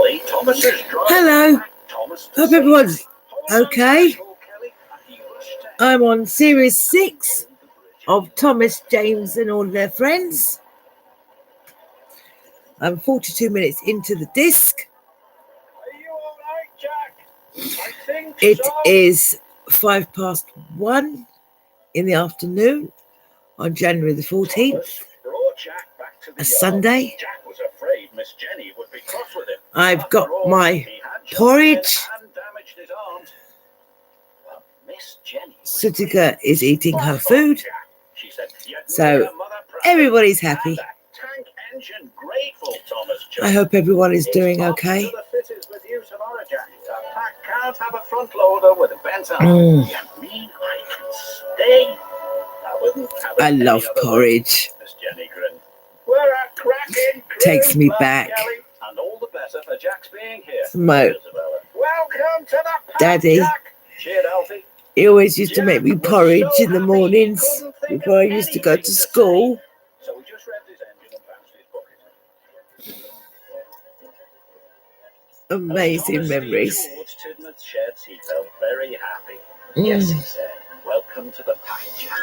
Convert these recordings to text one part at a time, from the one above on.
Hello, hope everyone's okay. I'm on series 6 of Thomas, James and all their friends. I'm 42 minutes into the disc. It is 1:05 in the afternoon on January the 14th, a Sunday. I've got my porridge. Sutika is eating her food, so everybody's happy. I hope everyone is doing okay. I love porridge. Takes me back. My daddy, he always used to make me porridge in the mornings before I used to go to school. Amazing memories. Yes, he said. Welcome to the pack, Jack.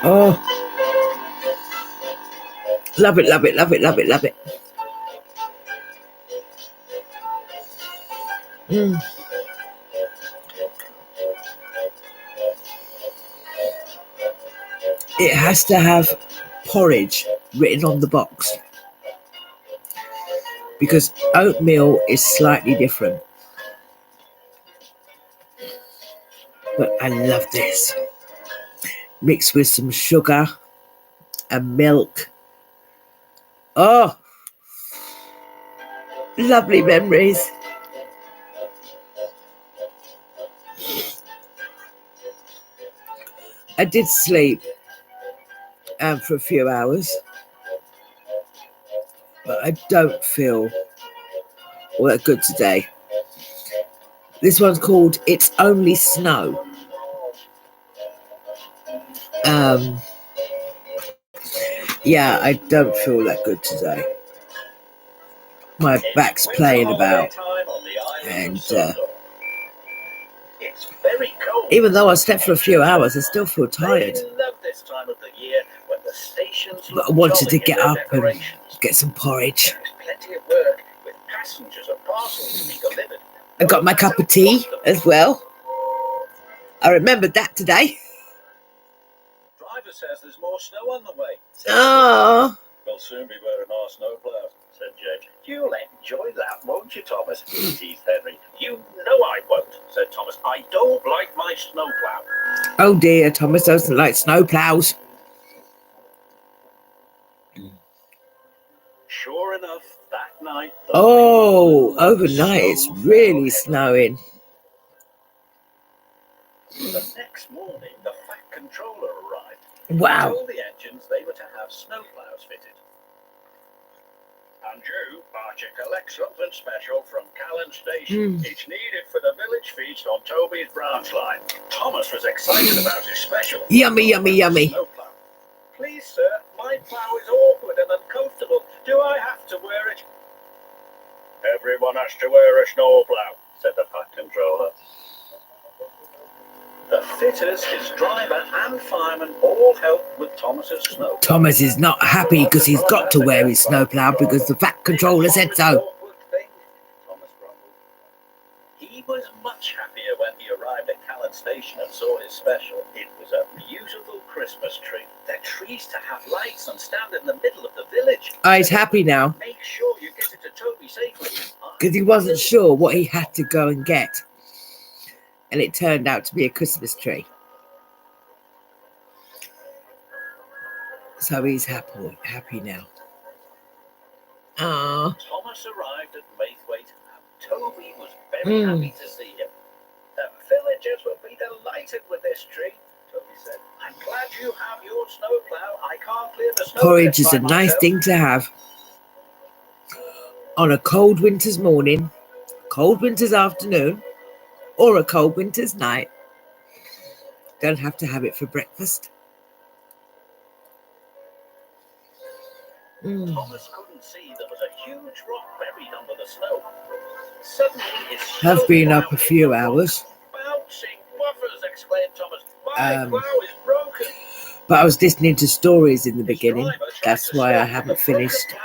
Oh, love it, love it, love it, love it, love it. It has to have porridge written on the box because oatmeal is slightly different. But I love this. Mixed with some sugar and milk. Oh, lovely memories. I did sleep for a few hours, but I don't feel all that good today. This one's called It's Only Snow. Yeah, I don't feel that good today. My back's playing about, and even though I slept for a few hours, I still feel tired. But I wanted to get up and get some porridge. I got my cup of tea as well. I remembered that today. Driver says there's more snow on the way. Oh. We'll soon be wearing our snowplows, said James. You'll enjoy that, won't you, Thomas? Teased Henry. You know I won't, said Thomas. I don't like my snowplow. Oh dear, Thomas doesn't like snowplows. Sure enough, that night... Oh, overnight it's really snowing. The next morning, the fat controller arrived. Wow. He told the engines they were to have snowplows fitted. And you are to collect something special from Callan Station. It's needed for the village feast on Toby's branch line. Thomas was excited about his special. Yummy, yummy, yummy. Snowplow. Please, sir, my plow is awkward and uncomfortable. Do I have to wear it? Everyone has to wear a snowplow, said the fat controller. The fitters, his driver and fireman all helped with Thomas's snowplow. Thomas is not happy because he's got to wear his snowplow because the fat controller said so. Thomas grumbled. He was much happier when he arrived at Callan Station and saw his special. It was a beautiful Christmas tree. They're trees to have lights and stand in the middle of the village. He's happy now. Make sure you get it to Toby safely. Because he wasn't sure what he had to go and get. And it turned out to be a Christmas tree. So he's happy now. Ah. Thomas arrived at Maithwaite and Toby was very happy to see him. The villagers will be delighted with this tree, Toby said. I'm glad you have your snowplow. I can't clear the snow. Porridge is a nice thing to have. On a cold winter's morning, cold winter's afternoon, or a cold winter's night. Don't have to have it for breakfast. Thomas couldn't see there was a huge rock buried under the snow. Suddenly, his Have been up a few hours. Bouncing buffers, exclaimed Thomas. My plough is broken. But I was listening to stories in the beginning. That's why I haven't finished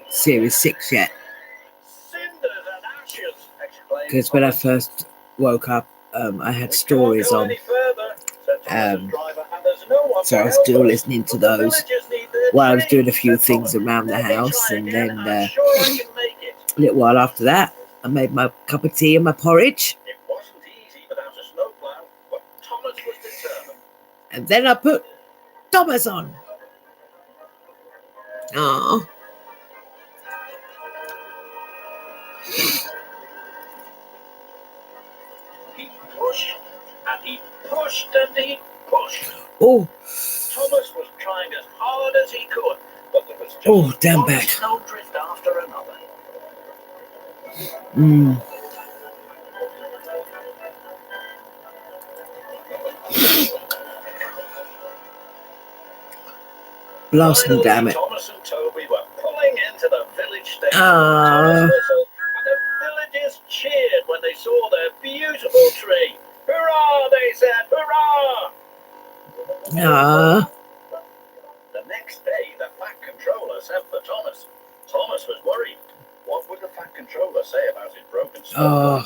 Series 6 yet. Because when I first woke up, I had stories on. So I was still listening to those while I was doing a few things around the house. And then a little while after that, I made my cup of tea and my porridge. It wasn't easy without a snowplow, but Thomas was determined. And then I put Thomas on. Aww. He pushed and he pushed and he pushed. Oh. Thomas was trying as hard as he could, but there was just down one back. snowdrift after another. Blasting, damn it. Thomas and Toby were pulling into the village station. Ah. And the villagers cheered when they saw their beautiful tree. Hurrah, they said, hurrah! Ah. The next day, the Fat Controller sent for Thomas. Thomas was worried. What would the Fat Controller say about his broken snowplow?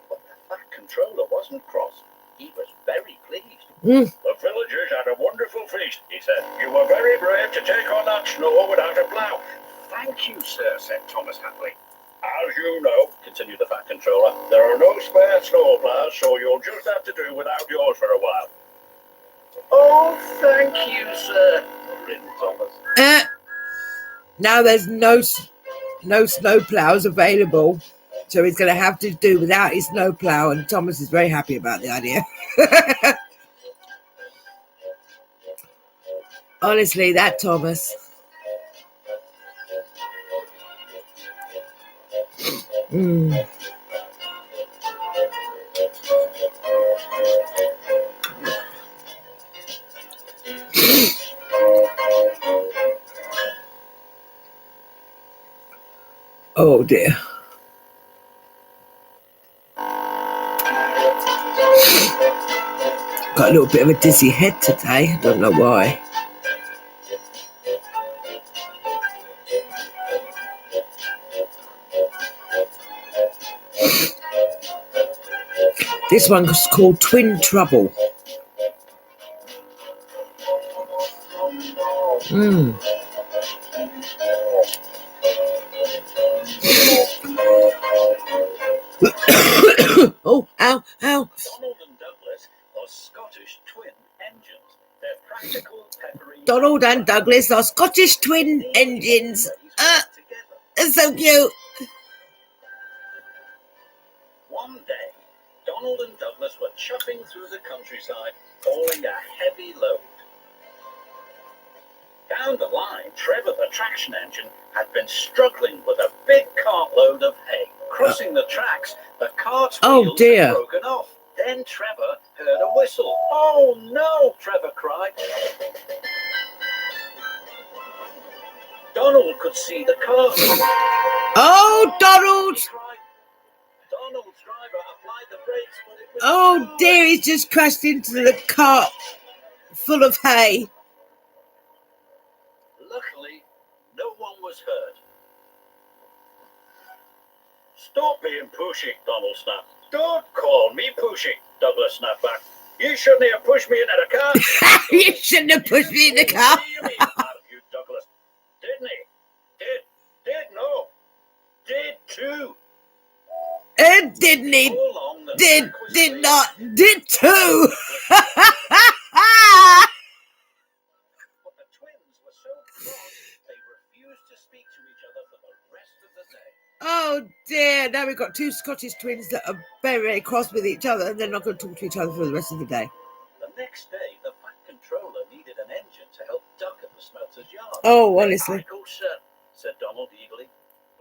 But the Fat Controller wasn't cross. He was very pleased. The villagers had a wonderful feast, he said. You were very brave to take on that snow without a plough. Thank you, sir, said Thomas happily. As you know, continued the Fat Controller, there are no spare snowplows, so you'll just have to do without yours for a while. Oh, thank you, sir, grinned Thomas. Now there's no snow plows available, so he's going to have to do without his snow plow, and Thomas is very happy about the idea. Honestly, that Thomas. Oh dear. Got a little bit of a dizzy head today. I don't know why. This one's called Twin Trouble. Oh, ow, ow. Donald and Douglas are Scottish twin engines. They're practical, peppery... Donald and Douglas are Scottish twin engines. It's so cute. One day, Donald and Douglas were chuffing through the countryside, hauling a heavy load. Down the line, Trevor, the traction engine, had been struggling with a big cartload of hay. Crossing the tracks, the cart's wheels had broken off. Then Trevor heard a whistle. Oh no, Trevor cried. Donald could see the cart. Oh, Donald! Donald's driver applied the brakes, but it was... Oh dear, he's just crashed into the cart full of hay. Luckily, no one was hurt. Stop being pushy, Donald snapped. Don't call me pushy, Douglas snapped back. You shouldn't have pushed me into the car. You shouldn't have pushed me in the car. What do you mean, argued Douglas? Didn't he? Did, no. Did too. Didn't he? Did not, did too. But the twins were so cross, they refused to speak to each other for the rest of the day. Oh dear, now we've got two Scottish twins that are very, very cross with each other, and they're not going to talk to each other for the rest of the day. The next day, the Fat Controller needed an engine to help Duck at the smelter's yard. Oh, honestly. "Go, sir," said Donald eagerly.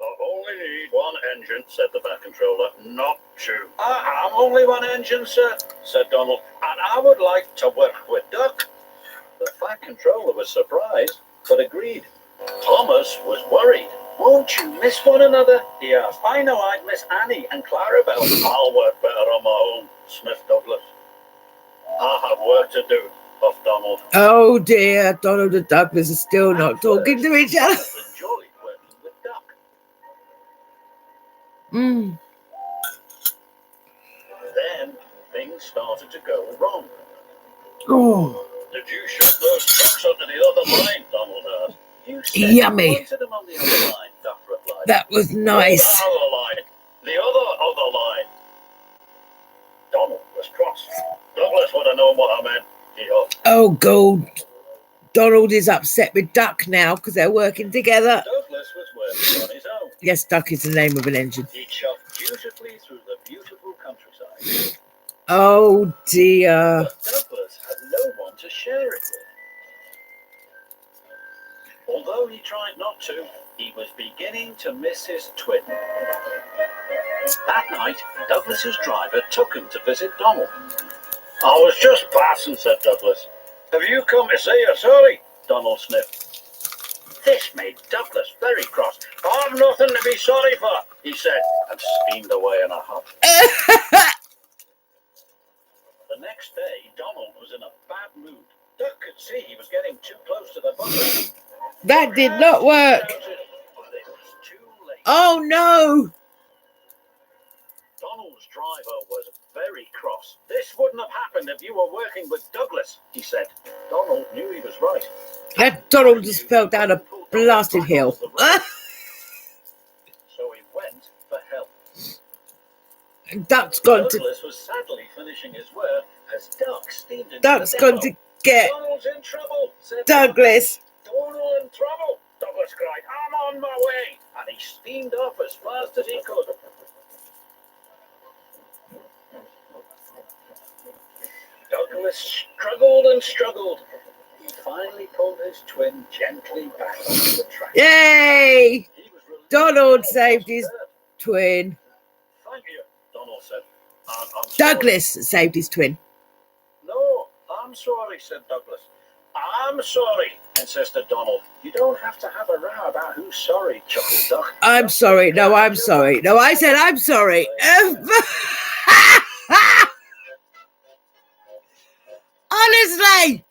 "I only need one engine," said the Fat Controller, "not two." "I'm only one engine, sir," said Donald, "and I would like to work with Duck." The Fat Controller was surprised. but agreed. Thomas was worried. Won't you miss one another? He asked. I know I'd miss Annie and Clarabelle. I'll work better on my own, sniffed Douglas. I have work to do, puffed Donald. Oh dear, Donald and Douglas are still not talking to each other. Enjoyed working with Duck. Then things started to go wrong. Oh, Did you shove those trucks onto the other line? Donald asked. You said yummy. You wanted them on the other line, Duck replied. That was nice. The other line. The other line. Donald was cross. Douglas would have known what I meant, he hoped. Oh, God. Donald is upset with Duck now because they're working together. Douglas was working on his own. Yes, Duck is the name of an engine. He shoved beautifully through the beautiful countryside. Oh, dear. But Douglas had no one to share it with. Although he tried not to, he was beginning to miss his twin. That night, Douglas's driver took him to visit Donald. I was just passing, said Douglas. Have you come to say you're sorry? Donald sniffed. This made Douglas very cross. I've nothing to be sorry for, he said, and steamed away in a huff. The next day, Donald was in a bad mood. Duck could see he was getting too close to the butler. That did not work. But it was too late. Oh, no. Donald's driver was very cross. This wouldn't have happened if you were working with Douglas, he said. Donald knew he was right. That Donald just fell down a blasted hill. So he went for help. Duck's gone to... Douglas was sadly finishing his work as Duck steamed into Duck's the gone depot. to get Donald's in trouble, said Douglas. Donald in trouble, Douglas cried. I'm on my way. And he steamed off as fast as he could. Douglas struggled and struggled. He finally pulled his twin gently back onto the track. Yay! He was relieved Donald that saved was his hurt. twin. Thank you, Donald said. I'm sorry. Douglas saved his twin. No, I'm sorry, said Douglas. I'm sorry, insisted Donald. You don't have to have a row about who's sorry, chuckled Duck. I'm sorry. No, I'm sorry. No, I said I'm sorry. Honestly,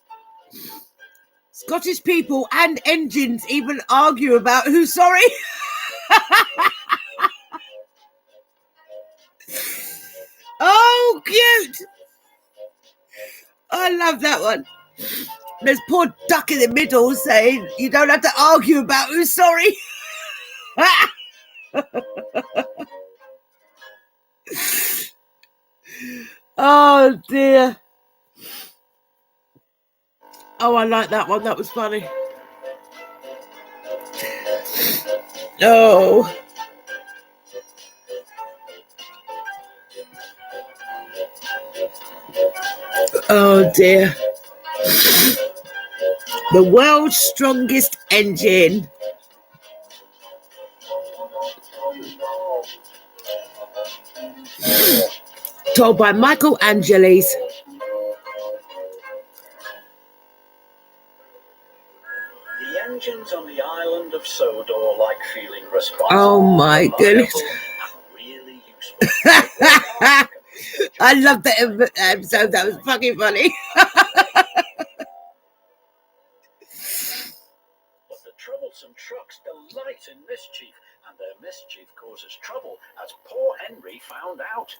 Scottish people and engines even argue about who's sorry. Oh, cute. I love that one. There's poor Duck in the middle saying you don't have to argue about who's sorry. Oh, dear. Oh, I like that one. That was funny. Oh. Oh, dear. The world's strongest engine. Told by Michael Angeles. The engines on the island of Sodor like feeling responsible. Oh, my goodness. Really useful. I love that episode. That was fucking funny. But the troublesome trucks delight in mischief, and their mischief causes trouble, as poor Henry found out.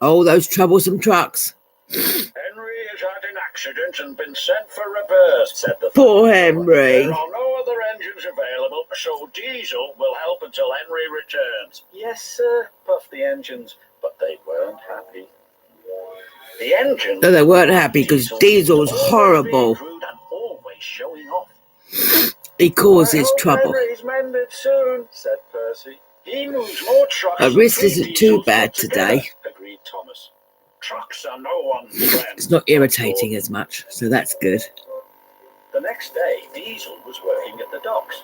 Oh, those troublesome trucks. Henry has had an accident and been sent for repairs, said the Poor Henry. There are no other engines available, so Diesel will help until Henry returns. Yes, sir, puffed the engines, but they weren't happy. The engines... No, they weren't happy because Diesel's horrible. And always showing off. He causes trouble. Henry's mended soon, said Percy. He moves more trucks. My wrist than isn't three too diesels bad put today. together, agreed Thomas. Trucks are no one's friend. It's not irritating as much, so that's good. The next day, Diesel was working at the docks.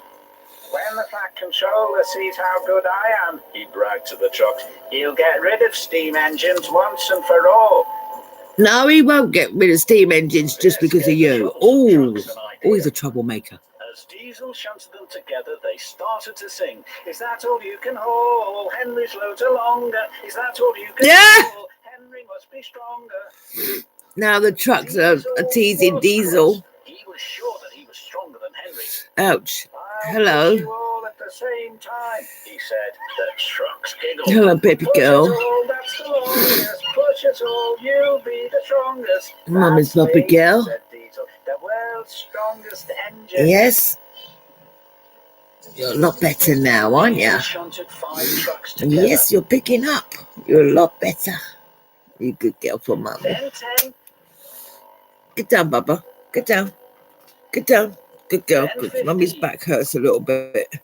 When the Fat Controller sees how good I am, he bragged to the trucks, he'll get rid of steam engines once and for all. No, he won't get rid of steam engines just because of you. Oh, he's a troublemaker. As Diesel shunted them together, they started to sing. Is that all you can haul? Henry's loads are longer. Is that all you can haul? Henry must be stronger. Now the trucks are teasing Diesel. He was sure that he was stronger than Henry. Ouch. I'll Hello. push you all at the same time, he said. The trucks giggled. Hello, baby girl. Push it all, that's the longest. Push it all, you'll be the strongest. Mummy's puppy girl. Said Diesel, the world's strongest engine. Yes. You're a lot better now, aren't you? Yes, you're picking up. You're a lot better. You good girl for Mummy. Get down, Bubba. Get down. Get down. Good girl. Good. Mummy's back hurts a little bit.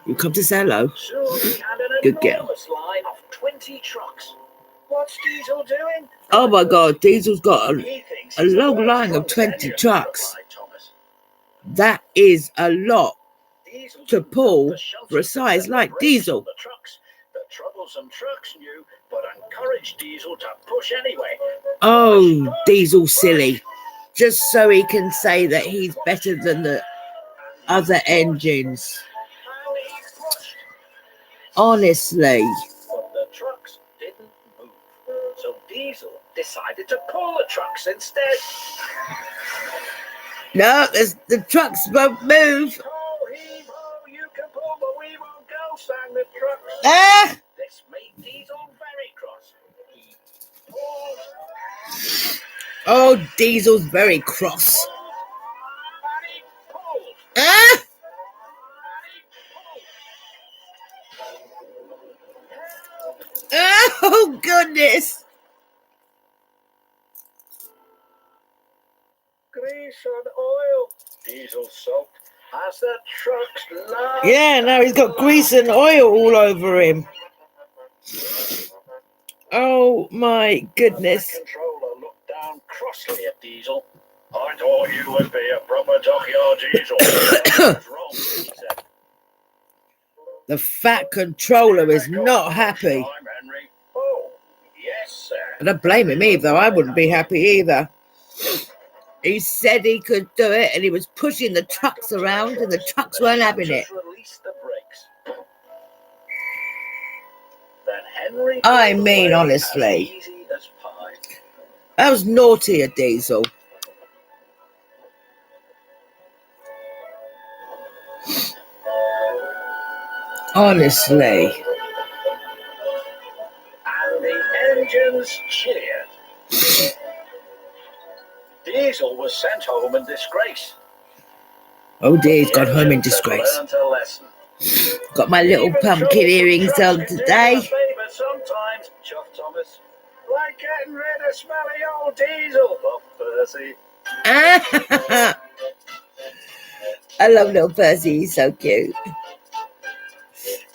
You come to say hello. Good girl. Line of 20 trucks. What's Diesel doing? Oh my God, Diesel's got a long line of 20 trucks. That is a lot to pull for a size like Diesel. The troublesome trucks knew, but encouraged Diesel to push anyway. Oh, Diesel silly. Just so he can say that he's better than the other engines. Honestly. But the trucks didn't move. So Diesel decided to pull the trucks instead. No, the trucks won't move. Oh, heave ho, you can pull, but we won't go, sang the trucks. Ah! This made Diesel very cross. He pulled. Oh, Diesel's very cross. And he pulled. Ah! Oh, goodness. Grease and oil. Diesel soaked as the trucks laughed. Yeah, now he's got grease and oil all over him. Oh, my goodness. The controller looked down crossly at Diesel. I thought you would be a proper dockyard Diesel. What's wrong, he said. The fat controller is not happy. I'm Henry. Oh, yes, sir. I don't blame him either. I wouldn't be happy either. He said he could do it, and he was pushing the trucks around, and the trucks weren't having it. Released the brakes. Then Henry I mean, honestly. as easy as pie. That was naughty of Diesel. Honestly. And the engines cheered. Diesel was sent home in disgrace. Oh dear, he's gone home in disgrace. Learned a lesson. Got my little pumpkin earrings on today. Sometimes, Chuff Thomas, like getting rid of smelly old Diesel. Buff Percy. I love little Percy, he's so cute.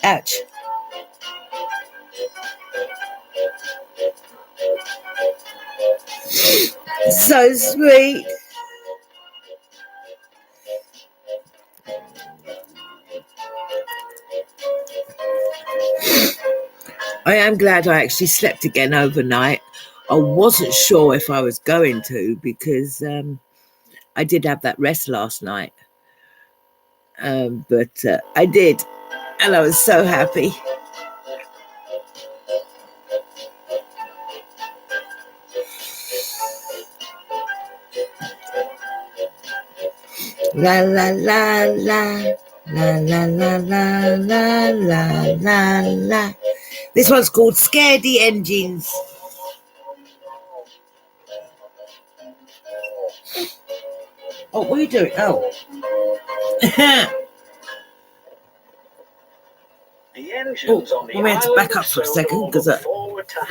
Ouch. So sweet. I am glad I actually slept again overnight. I wasn't sure if I was going to because I did have that rest last night. But I did. And I was so happy. La la la la la la la la la la la la. This one's called Scaredy Engines. Oh, what are you doing? Oh. I'm going to back up for a second because I'm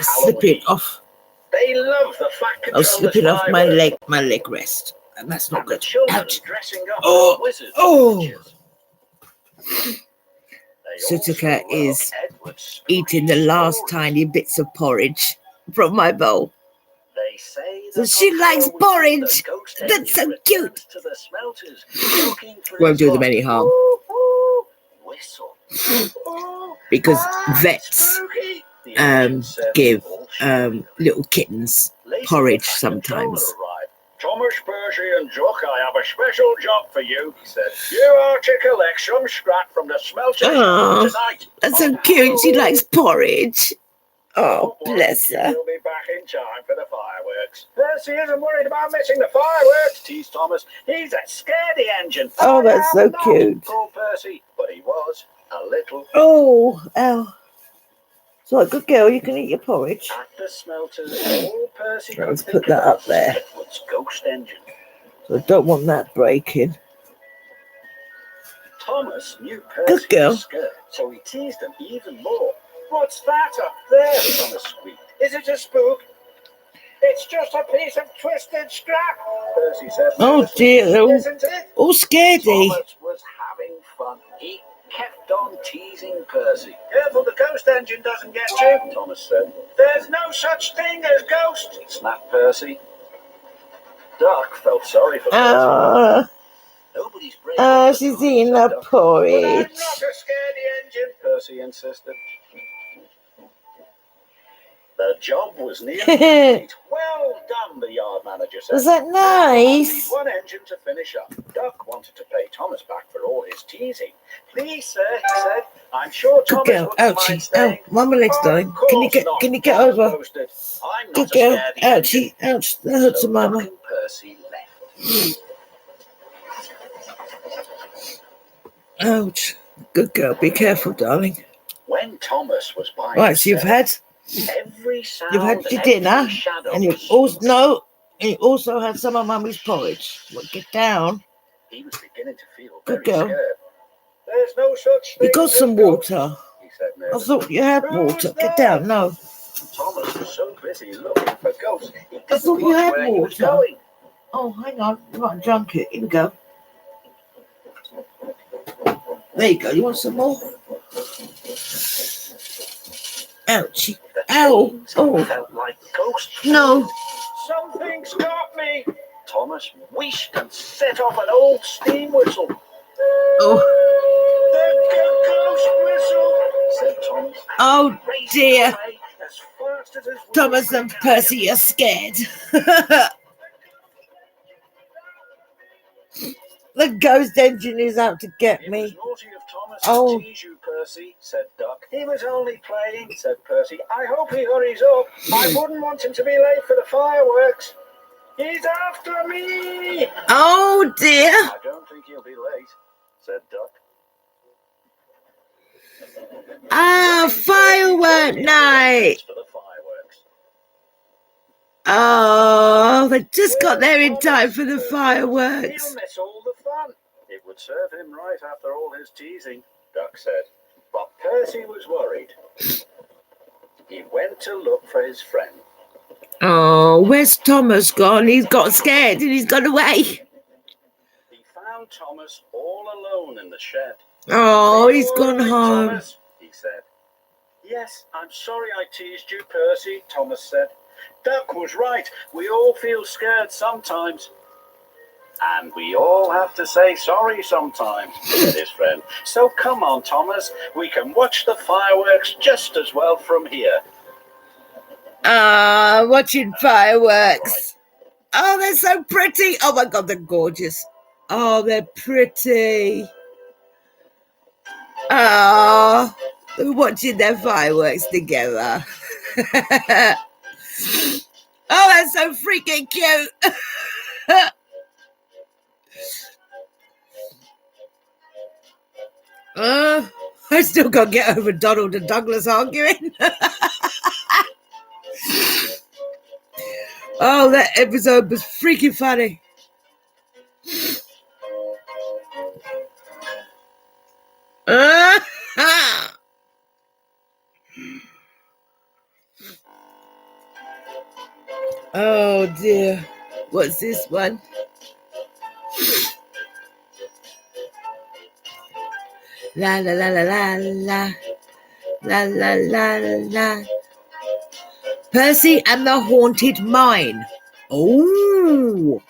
slipping off. They love the fat I was slipping off my leg rest. And that's not good. Ouch. Oh, oh. Sutika is eating the last tiny bits of porridge from my bowl. So she likes porridge. That's so cute. Won't do them any harm. Because vets give little kittens porridge sometimes. Thomas, Percy and Duck, I have a special job for you, he said. You are to collect some scrap from the smelter Oh, tonight. that's so cute. She likes porridge. Oh, Don't worry, bless her. You'll be back in time for the fireworks. Percy isn't worried about missing the fireworks, teased Thomas. He's a scaredy engine. Oh, that's so not, cute. called Percy, but he was a little. Oh, ow. So, good girl, you can eat your porridge. At the smelters, all Percy could Let's think put that about up there. was ghost engine. So I don't want that breaking. Thomas knew Good Percy girl. was scared, so he teased him even more. What's that up there? Thomas squeaked. Is it a spook? It's just a piece of twisted scrap, Percy said. Oh dear, they're all, Isn't it? all scaredy. Thomas was having fun. He kept on teasing Percy. Careful the ghost engine doesn't get you, Thomas said. There's no such thing as ghost, snapped Percy. Duck felt sorry for Percy. Nobody's brave. She's eating her But I'm porridge. not a scaredy engine, Percy insisted. The job was nearly complete. Well done, the yard manager said. Was that nice? One engine to finish up. Duck wanted to pay Thomas back for all his teasing. Please, sir, he said. I'm sure Good Thomas girl. wouldn't mind Ouchie. staying. Oh, my leg's dying. Can you get over? Boasted. I'm Good not a girl. scaredy engine. Ouchie. Ouch. That hurts So a mama. Duck and Percy left. Ouch. Good girl. Be careful, darling. When Thomas was by Right, so you've had every sound, your every dinner, shadow and you also had some of Mummy's porridge. Well, get down. He was beginning to feel Good very girl. scared. There's no such thing. You got as some ghosts, water. he said I nervously. thought you had water. Get down. No. Thomas was so busy looking for ghosts, he didn't thought you watch had where he was water. going. Oh, hang on. You might have drunk it. Here we go. There you go. You want some more? Ouchie. The Ow. things Oh. felt like ghosts. No. Something's got me. Thomas wheezed and set off an old steam whistle. Oh. The ghost whistle, said Thomas. Oh, dear. Away as fast as his wheels Thomas could and carry him. Percy are scared. The ghost engine is out to get It was me. naughty of Thomas Oh. to tease you, Percy, said Duck. He was only playing, said Percy. I hope he hurries up. I wouldn't want him to be late for the fireworks. He's after me. Oh, dear. I don't think he'll be late, said Duck. Ah, firework night. For the fireworks. Oh, they just got there in time for the He'll fireworks. miss all the fun. It would serve him right after all his teasing, Duck said. But Percy was worried. He went to look for his friend. Oh, where's Thomas gone? He's got scared and he's gone away. He found Thomas all alone in the shed. Oh, he's "Don't gone worry, home. Thomas," he said. Yes, I'm sorry I teased you, Percy, Thomas said. Duck was right. We all feel scared sometimes. And we all have to say sorry sometimes, said his friend. So come on, Thomas. We can watch the fireworks just as well from here. Ah, watching fireworks. Oh, they're so pretty. Oh my God, they're gorgeous. Oh, they're pretty. Oh, they're watching their fireworks together. Oh, that's so freaking cute. I still can't get over Donald and Douglas arguing. Oh, that episode was freaking funny. Oh dear. What's this one? La la la la la la. La la la la. Percy and the Haunted Mine. Oh.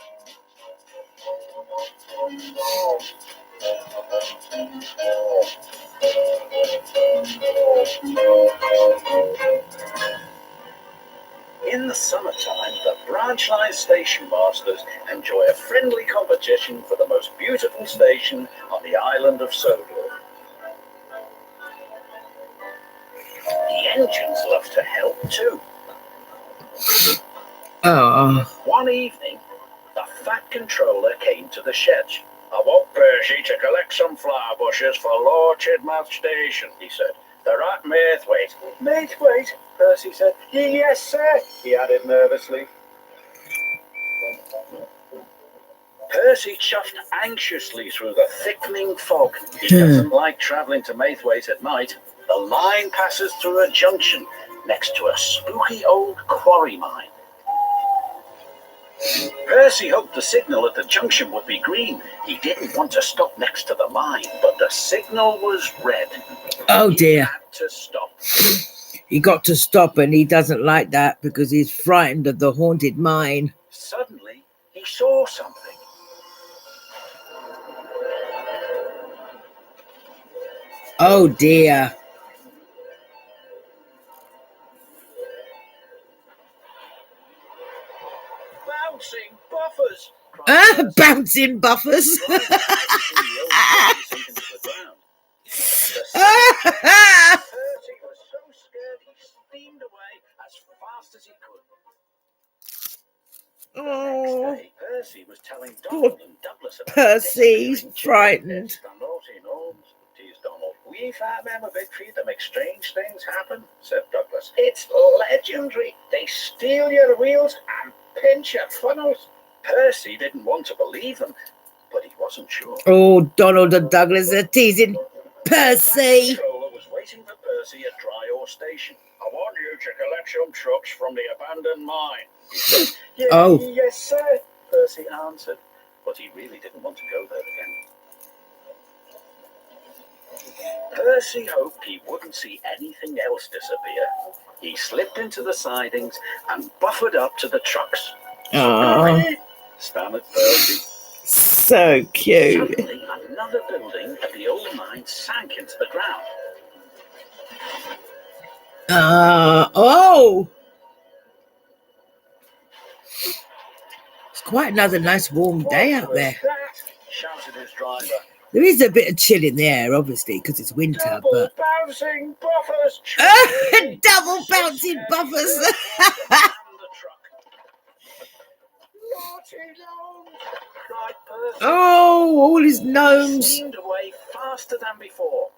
In the summertime, the branch line station masters enjoy a friendly competition for the most beautiful station on the island of Sodor. The engines love to help too. Oh. One evening, the Fat Controller came to the shed. "I want Percy to collect some flower bushes for Lord Chidmouth Station," he said. "They're at Maithwaite." "Maithwaite?" Percy said. "Yes, sir," he added nervously. Percy chuffed anxiously through the thickening fog. He doesn't like travelling to Maithwaite at night. The line passes through a junction next to a spooky old quarry mine. Percy hoped the signal at the junction would be green. He didn't want to stop next to the mine, but the signal was red. Oh dear. He had to stop. He got to stop, and he doesn't like that because he's frightened of the haunted mine. Suddenly, he saw something. Oh dear. Bouncing buffers! Bouncing buffers. Percy was so scared he steamed away as fast as he could. The next day, Percy was telling Donald and Douglas about Percy's frightened. The naughty gnomes, teased Donald. "We found them a big tree that makes strange things happen," said Douglas. "It's legendary. They steal your wheels and pinch your funnels." Percy didn't want to believe them, but he wasn't sure. Oh, Donald and Douglas are teasing Percy. The controller was waiting for Percy at Dry Ore Station. "I want you to collect some trucks from the abandoned mine," he said. Yes, sir," Percy answered, but he really didn't want to go there again. Percy hoped he wouldn't see anything else disappear. He slipped into the sidings and buffered up to the trucks. Oh, stammered Percy. So cute. Suddenly, another building at the old mine sank into the ground. Oh! It's quite another nice warm day out there. That? Shouted his driver. There is a bit of chill in the air, obviously, because it's winter, Double but... bouncing buffers! Double bouncing buffers! "Naughty gnomes!" cried Percy. Oh, all his gnomes. Steamed away faster than before,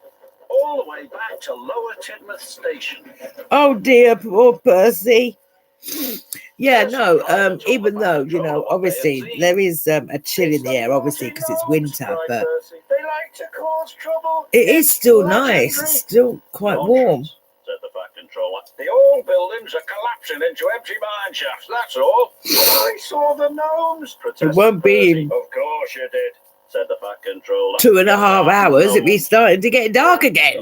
all the way back to Lower Tidmouth Station. Oh dear, poor Percy. Yeah, no, even though, you know, obviously there is a chill in the air, obviously, because it's winter, but "They like to cause trouble. it is still nice. It's still quite warm. Nonsense," said the Fat Controller. "The old buildings are collapsing into empty mine shafts, that's all." "I saw the gnomes," protested It won't be Percy. in "Of course you did," said the Fat Controller. 2.5 hours. It'd be starting to get dark again.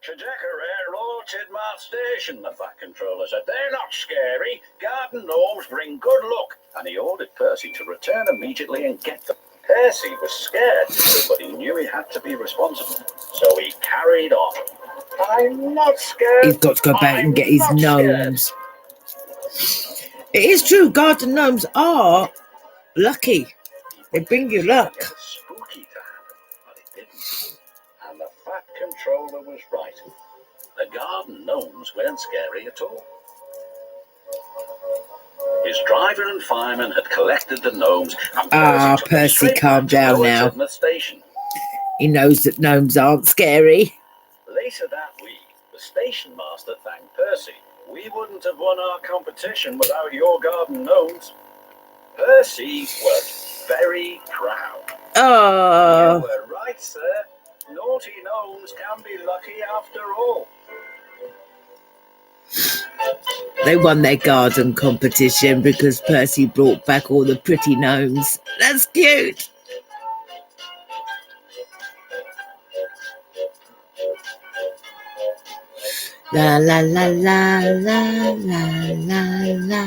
"To decorate Lord Tidmouth Station," the Fat Controller said. "They're not scary. Garden gnomes bring good luck." And he ordered Percy to return immediately and get them. Percy was scared, but he knew he had to be responsible. So he carried on. "I'm not scared. He's got to go back and get his I'm not gnomes. It is true, garden gnomes are lucky. They bring you luck. It was spooky to happen, but it didn't. And the Fat Controller was right. The garden gnomes weren't scary at all. His driver and fireman had collected the gnomes. And took them Percy, straight calm back to down Lower now. Tidmouth Station. He knows that gnomes aren't scary. Later that week, the station master thanked Percy. "We wouldn't have won our competition without your garden gnomes." Percy was very proud. Oh, "You were right, sir. Naughty gnomes can be lucky after all." they won their garden competition because Percy brought back all the pretty gnomes. That's cute. La la la la la la la la.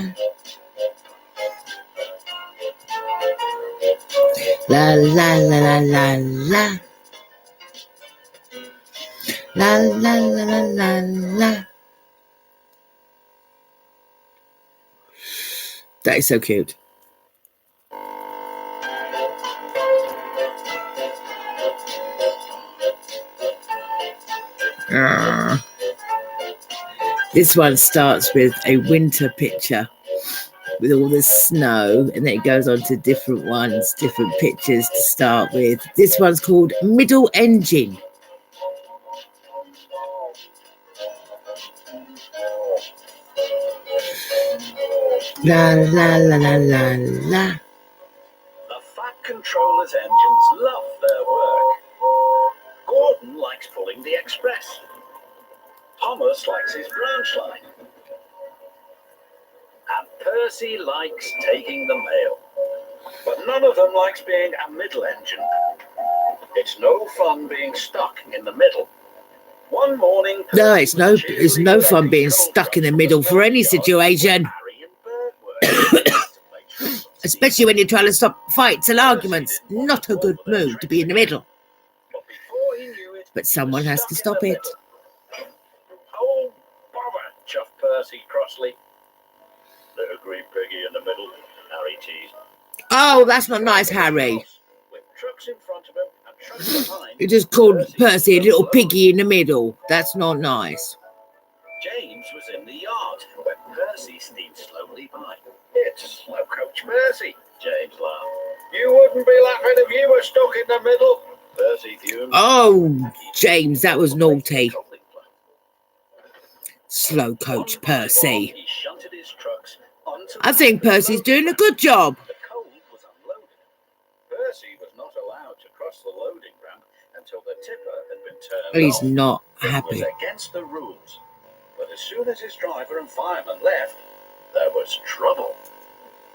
La la la la la la. La la la la la la. That is so cute. This one starts with a winter picture with all the snow, and then it goes on to different ones, different pictures to start with. This one's called Middle Engine. La la la la la la. The Fat Controller's engines love their work. Gordon likes pulling the express. Thomas likes his branch line. And Percy likes taking the mail. But none of them likes being a middle engine. It's no fun being stuck in the middle. One morning, no, it's no fun being stuck in the middle for any situation. Especially when you're trying to stop fights and arguments. Not a good mood to be in the middle. But someone has to stop it. Oh, bother, chuffed Percy crossly. Little green piggy in the middle, Harry teased. Oh, that's not nice, Harry. With trucks in front of him and trucks behind. You just called Percy a little piggy in the middle. That's not nice. James was in the yard when Percy steamed slowly by. It's slow coach Percy, James laughed. You wouldn't be laughing if you were stuck in the middle, Percy fumed. Oh, James, that was naughty. Slow coach Percy. He shunted his trucks onto I think Percy's doing a good job. The coal was unloaded. Percy was not allowed to cross the loading ramp until the tipper had been turned He's on. not It happy. was against the rules. But as soon as his driver and fireman left, there was trouble.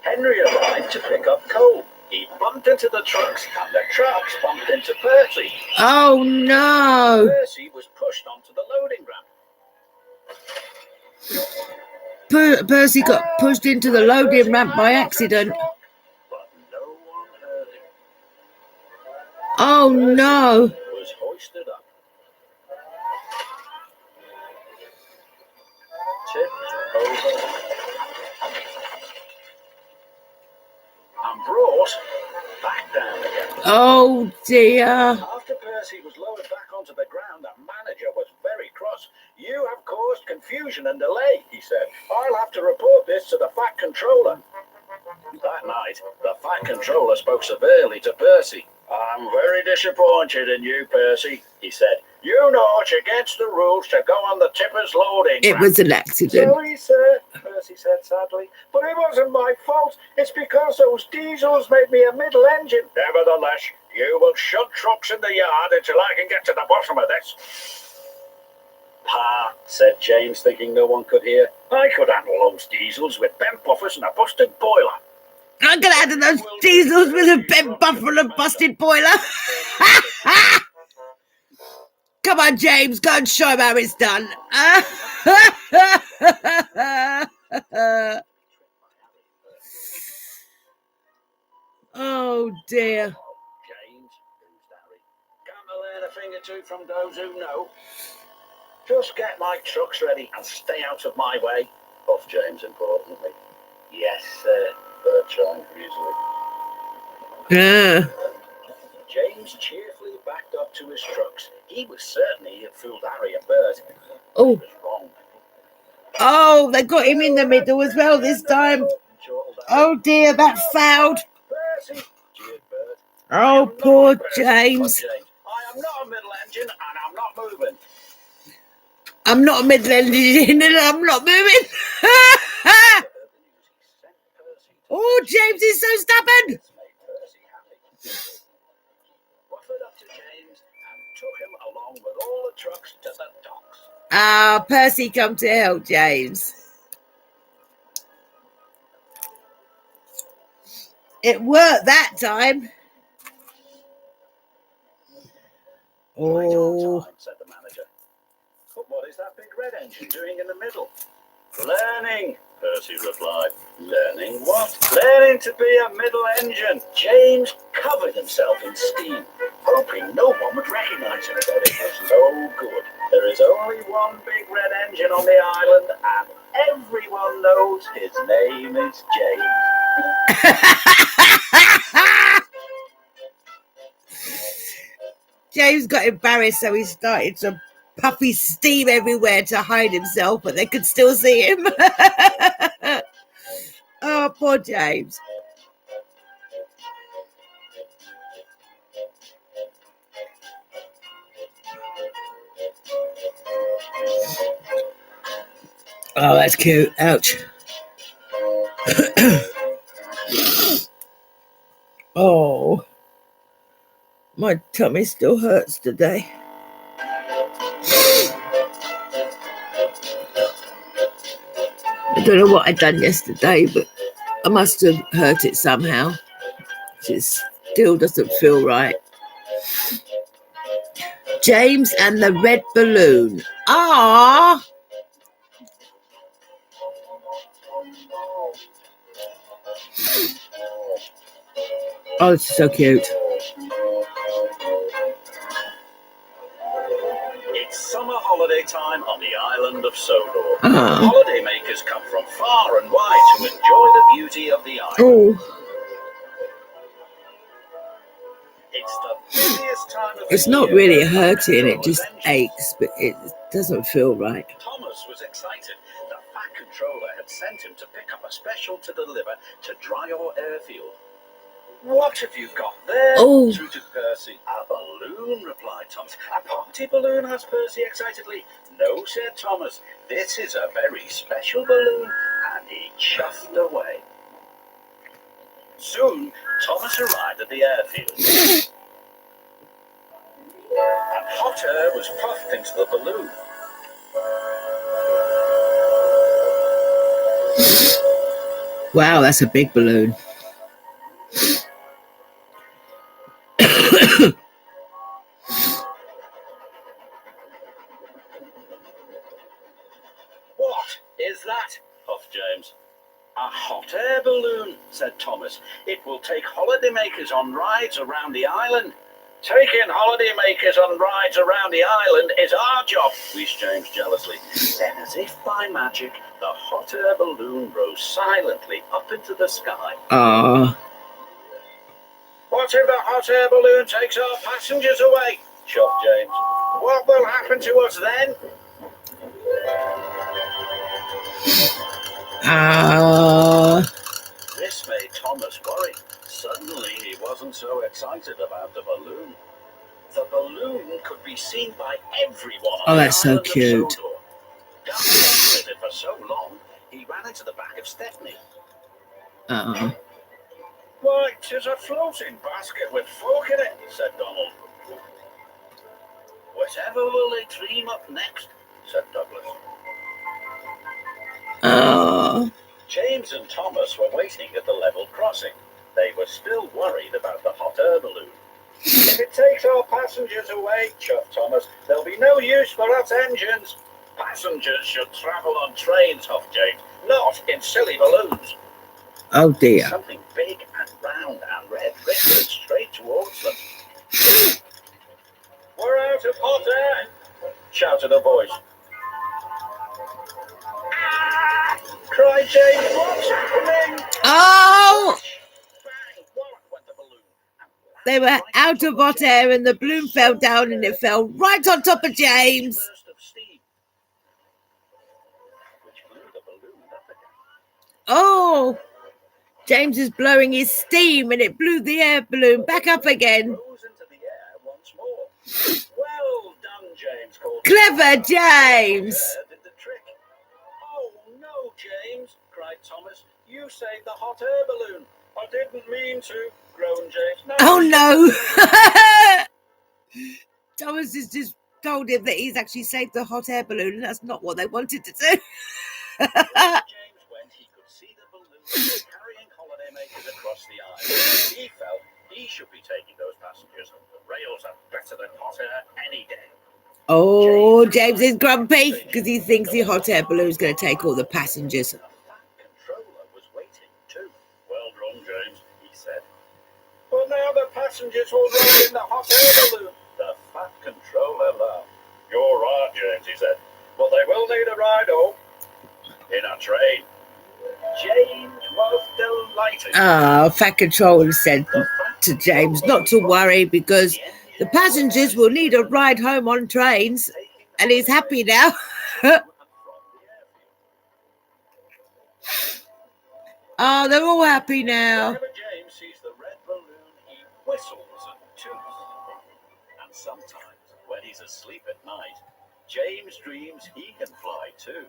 Henry arrived to pick up coal. He bumped into the trucks, and the trucks bumped into Percy. Oh, no. Percy was pushed onto the loading ramp. Percy got pushed into the loading ramp by accident. But no one heard him. Oh, no. Percy was hoisted up. Tipped over and brought back down again. Oh, dear. After Percy was lowered back onto the ground, the manager was very cross. You have caused confusion and delay, he said. I'll have to report this to the Fat Controller. That night, the Fat Controller spoke severely to Percy. I'm very disappointed in you, Percy, he said. You know it's against the rules to go on the tipper's loading It ramp. was an accident. Sorry, sir, Percy said sadly, but it wasn't my fault. It's because those diesels made me a middle engine. Nevertheless, you will shunt trucks in the yard until I can get to the bottom of this. Pa, said James, thinking no one could hear. I could handle those diesels with bent buffers and a busted boiler. I'm going to handle those diesels with a bent buffer and a busted boiler. Come on, James, go and show him how it's done. Oh, dear. James, who's Harry? Can't I learn a thing or two from those who know? Just get my trucks ready and stay out of my way, puffed James importantly. Yes, sir, Bert chimed easily. Yeah. James cheerfully backed up to his trucks. He was certain he had fooled Harry and Bert. Oh. He was wrong. Oh, they got him in the middle as well this time. Oh, dear, that fouled. Percy, jeered Bert. Oh, poor James. I am not a middle engine and I'm not moving. I'm not a middle engine and I'm not moving. Oh, James is so stubborn. Waffered up to James and took him along with all the trucks to the docks. Ah, Percy come to help James. It worked that time. Right Oh. on time, said the manager. But what is that big red engine doing in the middle? Learning, Percy replied. Learning what? Learning to be a middle engine. James covered himself in steam, hoping no one would recognize him. But it was no good. There is only one big red engine on the island, and Everyone knows his name is James. James got embarrassed, so he started to puffy steam everywhere to hide himself, but they could still see him. Oh, poor James. Oh, that's cute. Ouch. Oh, my tummy still hurts today. I don't know what I'd done yesterday, but I must have hurt it somehow. It still doesn't feel right. James and the red balloon. Ah. Oh, this is so cute. It's summer holiday time on the island of Sodor. Holidaymakers come from far and wide to enjoy the beauty of the island. Oh. It's the busiest time of It's the not year really for hurting, it outdoor just adventures. aches, but it doesn't feel right. Thomas was excited. The Fat Controller had sent him to pick up a special to deliver to Dryor Airfield. What have you got there? Oh. Tooted Percy. A balloon, replied Thomas. A party balloon, asked Percy excitedly. No, said Thomas. This is a very special balloon. And he chuffed away. Soon, Thomas arrived at the airfield. And hot air was puffed into the balloon. Wow, that's a big balloon. What is that? Puffed James. A hot air balloon, said Thomas. It will take holidaymakers on rides around the island. Taking holidaymakers on rides around the island is our job, wheezed James jealously. Then, as if by magic, the hot air balloon rose silently up into the sky. What if the hot air balloon takes our passengers away? Shoved James. What will happen to us then? This made Thomas worry. Suddenly he wasn't so excited about the balloon. The balloon could be seen by everyone. Oh, that's so cute. After it for so long, he ran into the back of Stephanie. Why, 'tis a floating basket with folk in it, said Donald. Whatever will they dream up next, said Douglas. James and Thomas were waiting at the level crossing. They were still worried about the hot air balloon. If it takes our passengers away, chuffed Thomas, there'll be no use for us engines. Passengers should travel on trains, huffed James, not in silly balloons. Oh dear. Something big and round and red drifted straight towards them. We're out of hot air, shouted a voice. Ah! Cried James. What's happening? Oh! Bang! Wallop went the balloon. They were out of hot air and the balloon fell down and it fell right on top of James. Burst of steam, which blew the balloon up again. Oh! James is blowing his steam and it blew the air balloon back up again. Rose into the air once more. Well done, James, called Clever James! Did the trick. Oh no, James, cried Thomas. You saved the hot air balloon. I didn't mean to, groaned James. No, Oh no! Thomas has just told him that he's actually saved the hot air balloon and that's not what they wanted to do. James went, he could see the balloon carrying holidaymakers across the island. He felt he should be taking those passengers. The rails are better than hot air any day. Oh, James is grumpy because he thinks the hot air balloon is going to take all the passengers. The Fat Controller was waiting too. Well done, James, he said. But now the passengers will ride in the hot air balloon. The Fat Controller laughed. You're right, James, he said. But they will need a ride home. In train. James was delighted. Fat Controller said to James not to worry because the passengers will need a ride home on trains, and he's happy now. Oh, they're all happy now. Whenever James sees the red balloon, he whistles and toots. And sometimes, when he's asleep at night, James dreams he can fly too.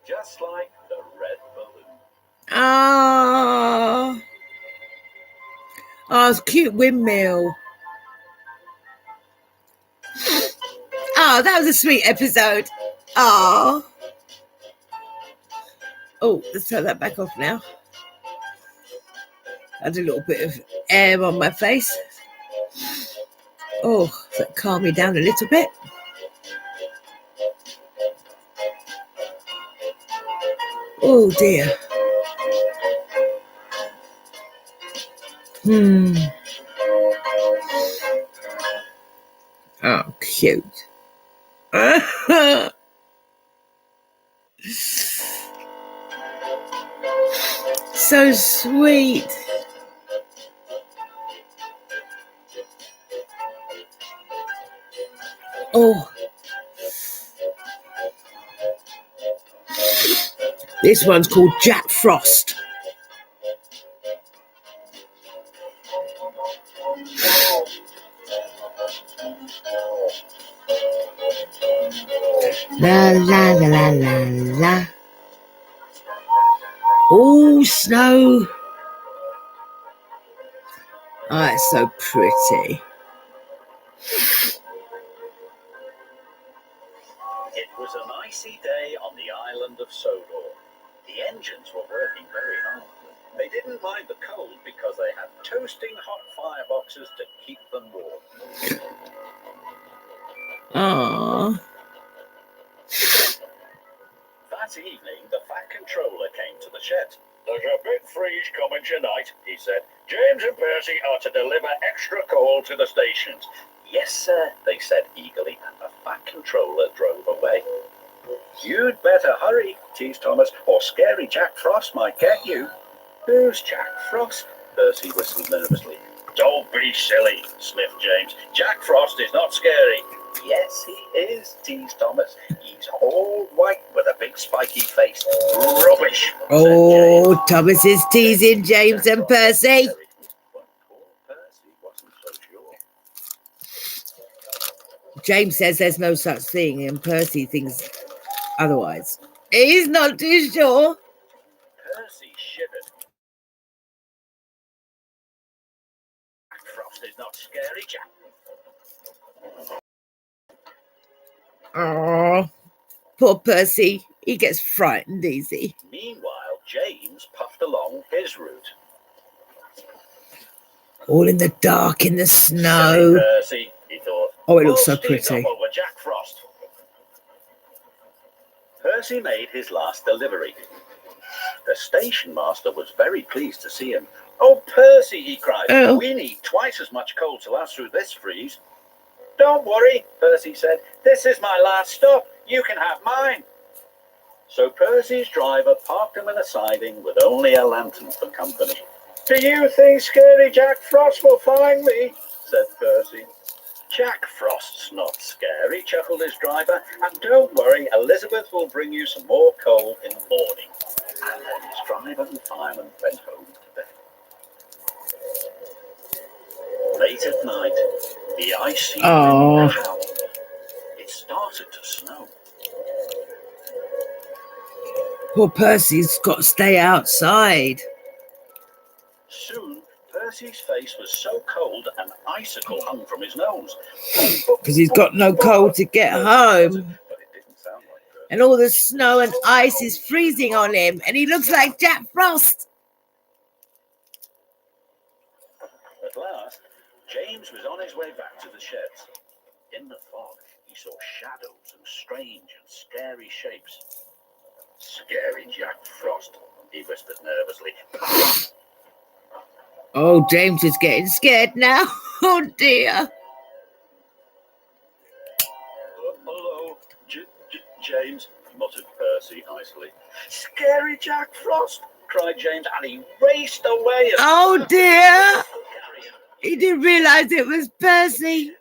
Just like the red balloon. Oh, it's a cute windmill. Oh, that was a sweet episode. Oh, let's turn that back off now. I had a little bit of air on my face. Oh, that calmed me down a little bit. Oh dear. Oh, cute. So sweet. Oh. This one's called Jack Frost. La la la la la la. Oh, snow. Oh, it's so pretty. It was an icy day on the island of Sodor. The engines were working very hard. They didn't mind the cold because they had toasting hot fireboxes to keep them warm. Aww. That evening, the Fat Controller came to the shed. There's a big freeze coming tonight, he said. James and Percy are to deliver extra coal to the stations. Yes, sir, they said eagerly, and the Fat Controller drove away. You'd better hurry, teased Thomas, or scary Jack Frost might get you. Who's Jack Frost? Percy whistled nervously. Don't be silly, sniffed James. Jack Frost is not scary. Yes, he is, teased Thomas. He's all white with a big spiky face. Rubbish. Oh, Thomas is teasing James and Percy. Percy wasn't so sure. James says there's no such thing, and Percy thinks otherwise. He's not too sure. Percy shivered. Jack Frost is not scary, Jack. Oh, poor Percy. He gets frightened easy. Meanwhile, James puffed along his route. All in the dark, in the Silly snow. Percy, he thought. Oh, it looks so We'll sneak pretty. up over Jack Frost. Percy made his last delivery. The station master was very pleased to see him. Oh, Percy, he cried. Oh. We need twice as much coal to last through this freeze. Don't worry, Percy said. This is my last stop. You can have mine. So Percy's driver parked him in a siding with only a lantern for company. Do you think scary Jack Frost will find me? Said Percy. Jack Frost's not scary, chuckled his driver. And don't worry, Elizabeth will bring you some more coal in the morning. And then his driver and fireman went home to bed. Late at night, the icy wind howled. It started to snow. Poor Percy's got to stay outside. Soon, Percy's face was so cold an icicle hung from his nose. Because he's got no coal to get home. But it didn't sound like Percy. And all the snow and ice is freezing on him. And he looks like Jack Frost. At last, James was on his way back to the sheds. In the fog, he saw shadows and strange and scary shapes. Scary Jack Frost, he whispered nervously. Oh, James is getting scared now. Oh, dear. Hello, James. muttered Percy icily. Scary Jack Frost, cried James, and he raced away. Oh dear! He didn't realise it was Percy.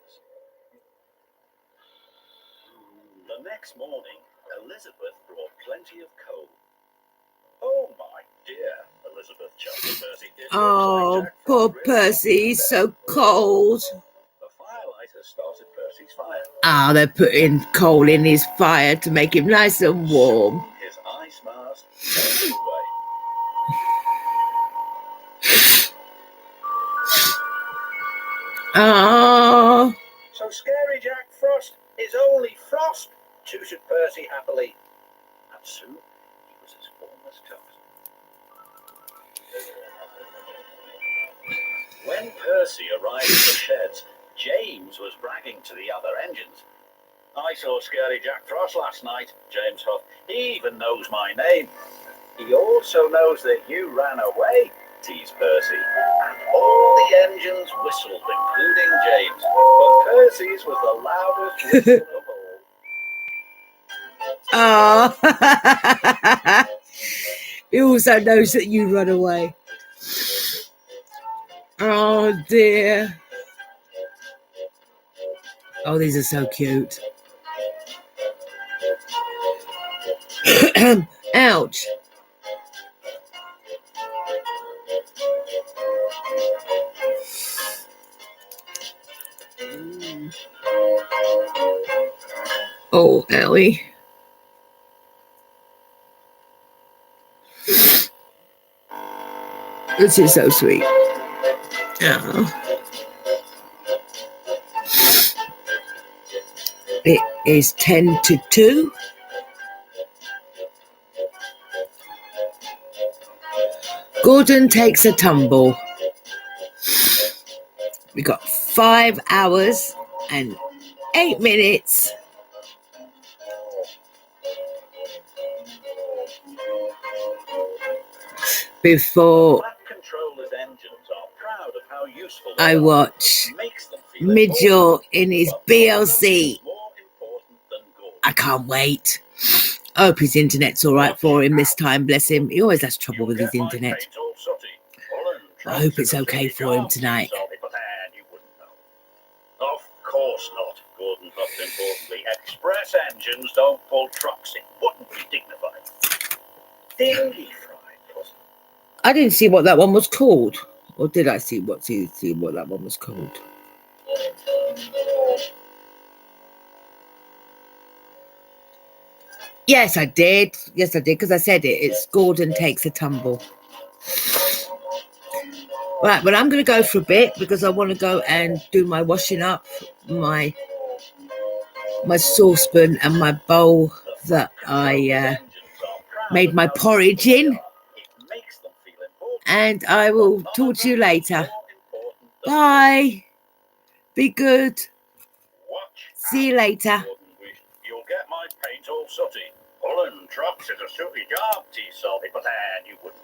The next morning, Elizabeth brought plenty of coal. Oh my dear, Elizabeth chuckled Percy. Oh, poor Percy, he's so cold. The firelighter started Percy's fire. Ah, they're putting coal in his fire to make him nice and warm. His ice mask melted away. Oh. So Scary Jack Frost is only frost, tooted Percy happily. And soon he was as warm as toast. When Percy arrived at the sheds, James was bragging to the other engines. I saw Scary Jack Frost last night, James huffed. He even knows my name. He also knows that you ran away, teased Percy. And all the engines whistled, including James. But Percy's was the loudest whistle of all. Oh. He also knows that you run away. Oh dear. Oh, these are so cute. Ouch. Oh, owie. This is so sweet. Oh. It is 10 to 2. Gordon takes a tumble. We got 5 hours and 8 minutes. Before I watch Midgel in his BLC. I can't wait. I hope his internet's all right for him this time, bless him. He always has trouble with his internet. I hope it's okay for him tonight. Of course not, Gordon huffed importantly. Express engines don't pull trucks. It wouldn't be dignified. Dingy fried puzzle. I didn't see what that one was called. Or did I see what that one was called? Yes, I did. Yes, I did, because I said it. It's Gordon Takes a Tumble. Right, but I'm going to go for a bit because I want to go and do my washing up, my saucepan and my bowl that I made my porridge in. And I will talk to you later. Bye. Be good. See you later. You'll get my paint all sooty. Pulling trucks is a sooty job, teased Salty, but then you wouldn't.